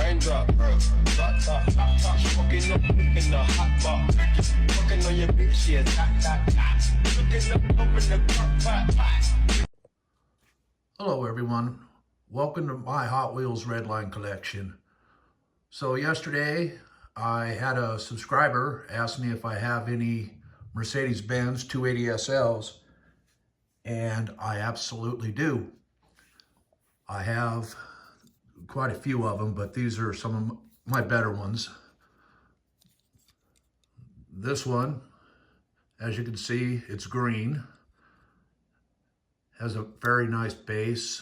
Raindrop, hot top, fucking up in the hot box. Fucking on your bitch, yeah, looking up in the crock pot. Hello everyone, welcome to my Hot Wheels Redline collection. So yesterday I had a subscriber ask me if I have any Mercedes-Benz 280SLs, and I absolutely do. I have quite a few of them, but these are some of my better ones. This one, as you can see, it's green. Has a very nice base,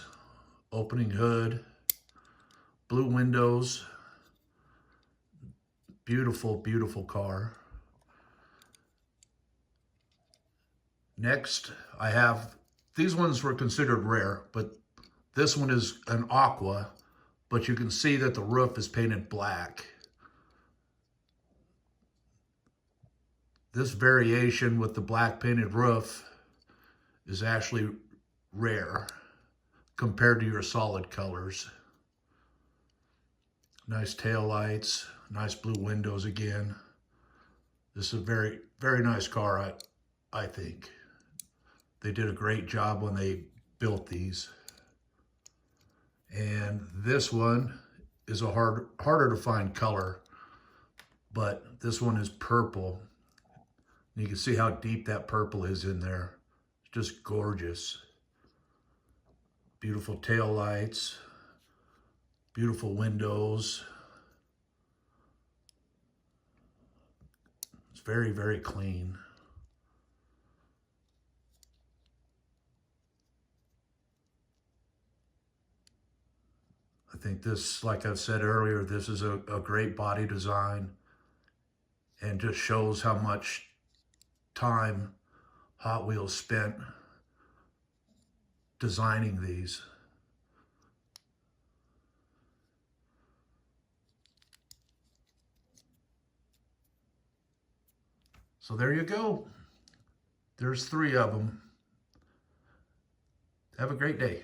opening hood, blue windows. Beautiful, beautiful car. Next, I have, these ones were considered rare, but this one is an aqua, but you can see that the roof is painted black. This variation with the black painted roof is actually rare compared to your solid colors. Nice tail lights, nice blue windows again. This is a very, very nice car, I think. They did a great job when they built these. And this one is a harder to find color, but this one is purple. And you can see how deep that purple is in there. It's just gorgeous. Beautiful tail lights, beautiful windows. It's very, very clean. I think this, like I've said earlier, this is a great body design and just shows how much time Hot Wheels spent designing these. So there you go. There's 3 of them. Have a great day.